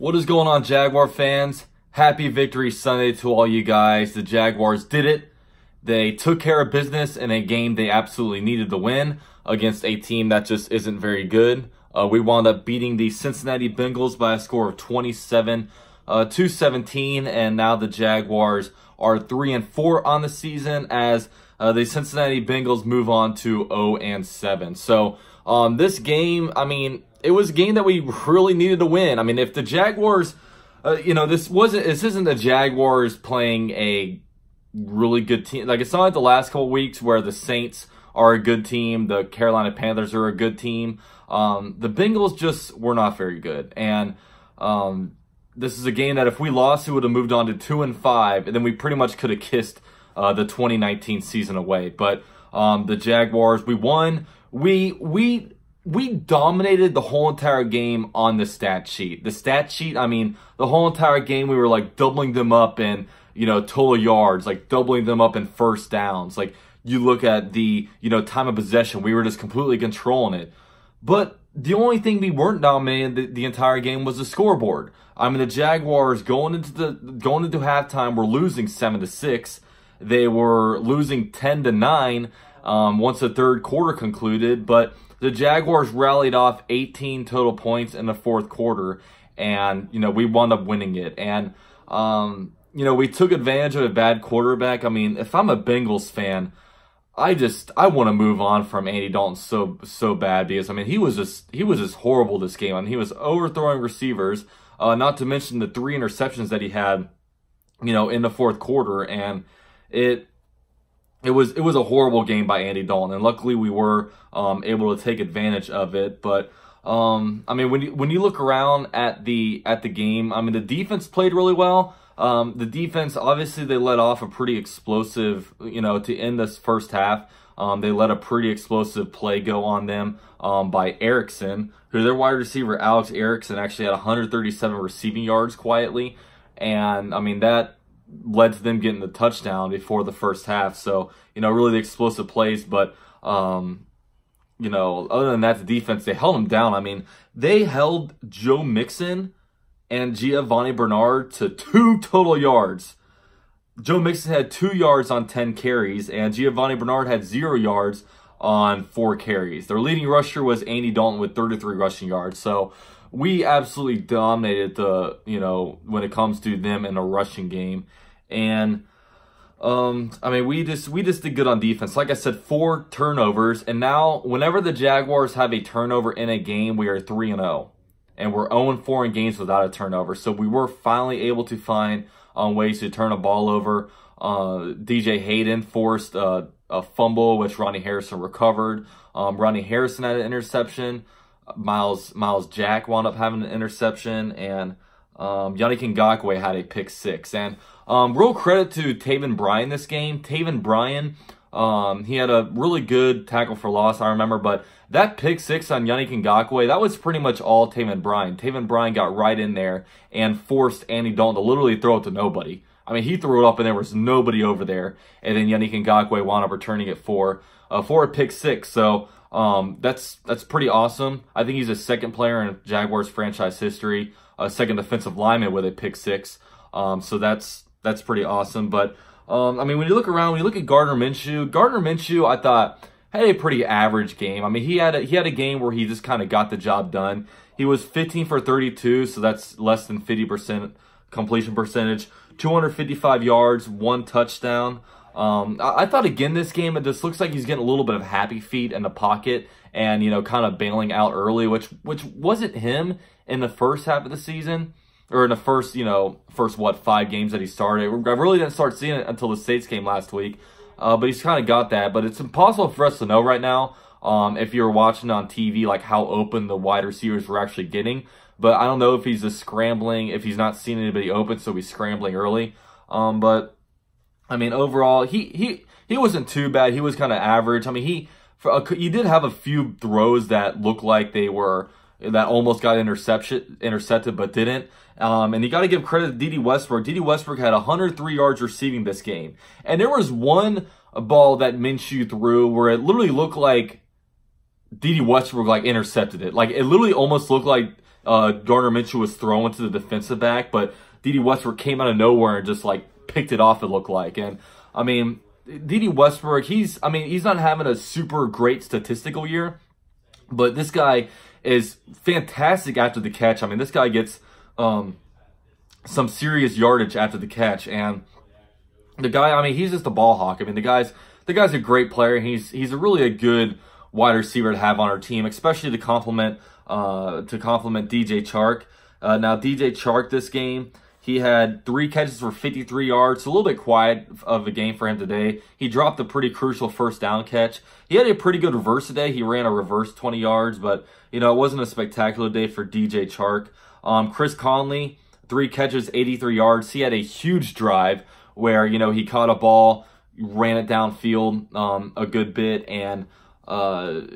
What is going on, Jaguar fans? Happy Victory Sunday to all you guys. The Jaguars did it. They took care of business in a game they absolutely needed to win against a team that just isn't very good. We wound up beating the Cincinnati Bengals by a score of 27-17, and now the Jaguars are 3-4 on the season as the Cincinnati Bengals move on to 0-7. So this game, it was a game that we really needed to win. If the Jaguars, this isn't the Jaguars playing a really good team. Like, it's not like the last couple weeks where the Saints are a good team, the Carolina Panthers are a good team. The Bengals just were not very good, and this is a game that if we lost, we would have moved on to 2-5, and then we pretty much could have kissed the 2019 season away. But the Jaguars, we won. We dominated the whole entire game on the stat sheet. The stat sheet, the whole entire game we were like doubling them up in, total yards, like doubling them up in first downs. Like, you look at the, time of possession, we were just completely controlling it. But the only thing we weren't dominating the entire game was the scoreboard. The Jaguars going into halftime were losing 7-6. They were losing 10-9 once the third quarter concluded, but the Jaguars rallied off 18 total points in the fourth quarter, and, we wound up winning it. And, we took advantage of a bad quarterback. If I'm a Bengals fan, I want to move on from Andy Dalton so bad, because, he was just horrible this game. He was overthrowing receivers, not to mention the 3 interceptions that he had, in the fourth quarter, and it was a horrible game by Andy Dalton, and luckily we were able to take advantage of it. But when you look around at the game, the defense played really well. The defense, obviously, they let off a pretty explosive, to end this first half. They let a pretty explosive play go on them by Erickson, who their wide receiver, Alex Erickson, actually had 137 receiving yards quietly. And, that led to them getting the touchdown before the first half. So, really the explosive plays. But, other than that, the defense, they held them down. They held Joe Mixon and Giovanni Bernard to 2 total yards. Joe Mixon had 2 yards on 10 carries, and Giovanni Bernard had 0 yards on 4 carries. Their leading rusher was Andy Dalton with 33 rushing yards. So we absolutely dominated when it comes to them in a rushing game. And we just did good on defense. Like I said, 4 turnovers, and now whenever the Jaguars have a turnover in a game, we are 3-0. And we're 0-4 in games without a turnover. So we were finally able to find ways to turn a ball over. DJ Hayden forced a fumble, which Ronnie Harrison recovered. Ronnie Harrison had an interception. Miles Jack wound up having an interception. And Yannick Ngakoue had a pick 6. And real credit to Taven Bryan this game. Taven Bryan, he had a really good tackle for loss, I remember, but that pick 6 on Yannick Ngakoue, that was pretty much all Taven Bryan. Taven Bryan got right in there and forced Andy Dalton to literally throw it to nobody. He threw it up and there was nobody over there, and then Yannick Ngakoue wound up returning it for a pick 6. So that's pretty awesome. I think he's the second player in Jaguars franchise history, second defensive lineman with a pick 6. So that's pretty awesome. But when you look around, when you look at Gardner Minshew, I thought had a pretty average game. He had a game where he just kind of got the job done. He was 15 for 32, so that's less than 50% completion percentage, 255 yards, 1 touchdown. I thought again this game, it just looks like he's getting a little bit of happy feet in the pocket and, kind of bailing out early, which wasn't him in the first half of the season. Or in the first 5 games that he started. I really didn't start seeing it until the States game last week. But he's kind of got that. But it's impossible for us to know right now, if you're watching on TV, like how open the wide receivers were actually getting. But I don't know if he's just scrambling, if he's not seeing anybody open, so he's scrambling early. But overall, he wasn't too bad. He was kind of average. He did have a few throws that looked like that almost got intercepted, but didn't. And you got to give credit to Dede Westbrook. Dede Westbrook had 103 yards receiving this game. And there was one ball that Minshew threw where it literally looked like Dede Westbrook intercepted it. Like, it literally almost looked like Gardner Minshew was throwing to the defensive back, but D.D. Westbrook came out of nowhere and just like picked it off, it looked like. And I mean, D.D. Westbrook, he's not having a super great statistical year, but this guy is fantastic after the catch. I mean, this guy gets some serious yardage after the catch, and the guy, I mean, he's just a ball hawk. I mean, the guy's a great player. He's a really a good wide receiver to have on our team, especially to complement DJ Chark. Now, DJ Chark this game, he had 3 catches for 53 yards. So a little bit quiet of a game for him today. He dropped a pretty crucial first down catch. He had a pretty good reverse today. He ran a reverse 20 yards, but, you know, it wasn't a spectacular day for DJ Chark. Chris Conley, 3 catches, 83 yards. He had a huge drive where, you know, he caught a ball, ran it downfield a good bit, and,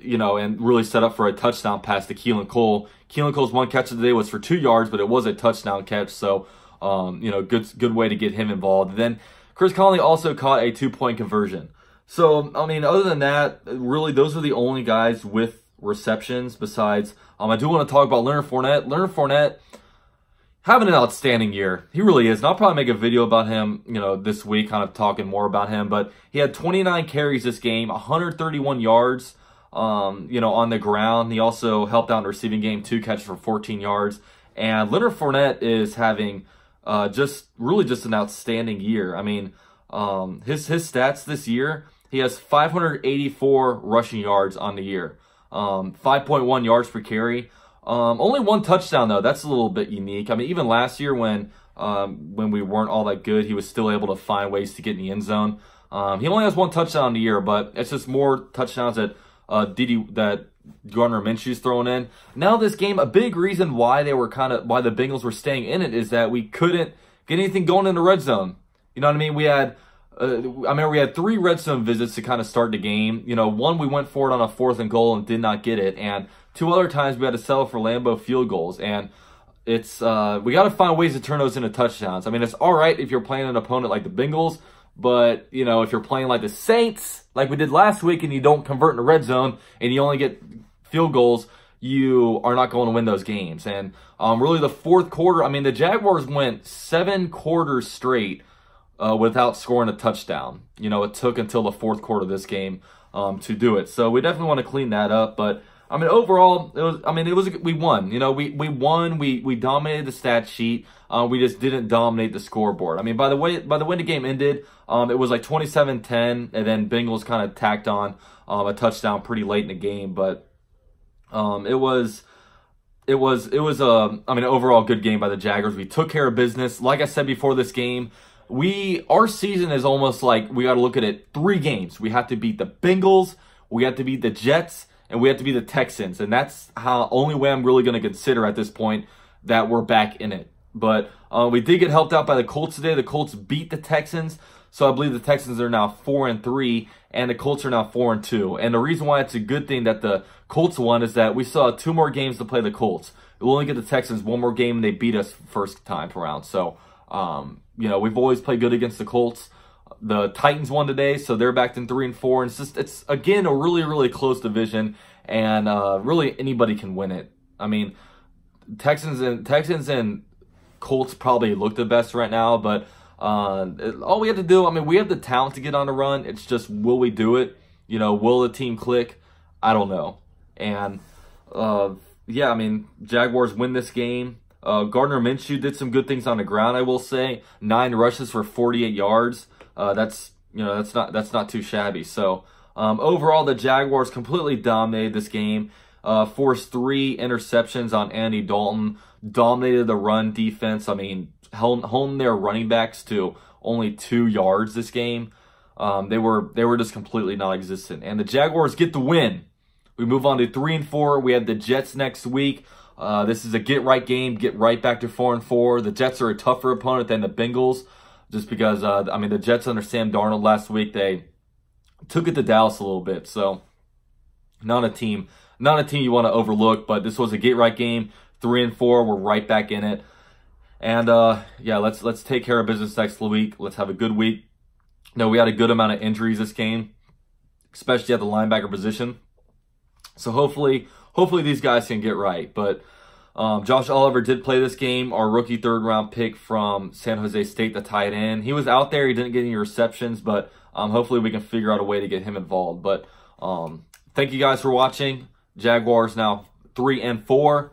you know, and really set up for a touchdown pass to Keelan Cole. Keelan Cole's 1 catch of the day was for 2 yards, but it was a touchdown catch, so, you know, good way to get him involved. And then Chris Conley also caught a 2-point conversion. So, I mean, other than that, really, those are the only guys with receptions. Besides, I do want to talk about Leonard Fournette. Leonard Fournette having an outstanding year. He really is. And I'll probably make a video about him, you know, this week, kind of talking more about him. But he had 29 carries this game, 131 yards, you know, on the ground. He also helped out in the receiving game, 2 catches for 14 yards. And Leonard Fournette is having just an outstanding year. I mean, his stats this year, he has 584 rushing yards on the year, 5.1 yards per carry. Only 1 touchdown, though. That's a little bit unique. I mean, even last year when we weren't all that good, he was still able to find ways to get in the end zone. He only has 1 touchdown in the year, but it's just more touchdowns that Gardner Minshew's throwing in. Now this game, a big reason why the Bengals were staying in it is that we couldn't get anything going in the red zone. You know what I mean? We had, I remember we had 3 red zone visits to kind of start the game. You know, 1 we went for it on a 4th and goal and did not get it, and 2 other times we had to settle for Lambeau field goals. And it's we got to find ways to turn those into touchdowns. I mean, it's all right if you're playing an opponent like the Bengals, but, you know, if you're playing like the Saints, like we did last week, and you don't convert in the red zone and you only get field goals, you are not going to win those games. And really the 4th quarter, I mean, the Jaguars went 7 quarters straight without scoring a touchdown. You know, it took until the 4th quarter of this game to do it. So we definitely want to clean that up. But I mean, overall, we won. You know, we won. We dominated the stat sheet. We just didn't dominate the scoreboard. I mean, by the way the game ended, it was like 27-10, and then Bengals kind of tacked on a touchdown pretty late in the game. But it was an overall good game by the Jaguars. We took care of business. Like I said before this game, our season is almost like we got to look at it 3 games. We have to beat the Bengals, we have to beat the Jets, and we have to beat the Texans. And that's how only way I'm really going to consider at this point that we're back in it. But we did get helped out by the Colts today. The Colts beat the Texans, so I believe the Texans are now 4-3, and the Colts are now 4-2. And the reason why it's a good thing that the Colts won is that we still have 2 more games to play the Colts. We'll only get the Texans 1 more game, and they beat us first time around. So, you know, we've always played good against the Colts. The Titans won today, so they're back in 3-4. And it's again a really, really close division, and really anybody can win it. I mean, Texans and Colts probably look the best right now, but all we have to do, I mean, we have the talent to get on the run. It's just, will we do it? You know, will the team click? I don't know. And yeah, I mean, Jaguars win this game. Gardner Minshew did some good things on the ground, I will say. 9 rushes for 48 yards. That's not too shabby. So overall, the Jaguars completely dominated this game. Forced 3 interceptions on Andy Dalton. Dominated the run defense. I mean, held their running backs to only 2 yards this game. They were just completely non-existent. And the Jaguars get the win. We move on to 3-4. We have the Jets next week. This is a get-right game. Get right back to 4-4. The Jets are a tougher opponent than the Bengals, just because, I mean, the Jets under Sam Darnold last week, they took it to Dallas a little bit. So, not a team you want to overlook, but this was a get-right game. 3-4, we're right back in it. And, yeah, let's take care of business next week. Let's have a good week. No, we had a good amount of injuries this game, especially at the linebacker position. So hopefully these guys can get right. But Josh Oliver did play this game, our rookie third-round pick from San Jose State, the tight end. He was out there. He didn't get any receptions, but hopefully we can figure out a way to get him involved. But thank you guys for watching. Jaguars now 3-4,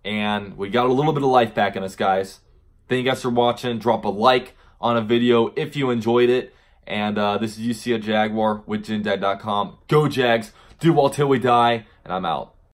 and we got a little bit of life back in us, guys. Thank you guys for watching. Drop a like on a video if you enjoyed it. And this is UC a Jaguar with JinDad.com. Go Jags. Do well till we die. And I'm out.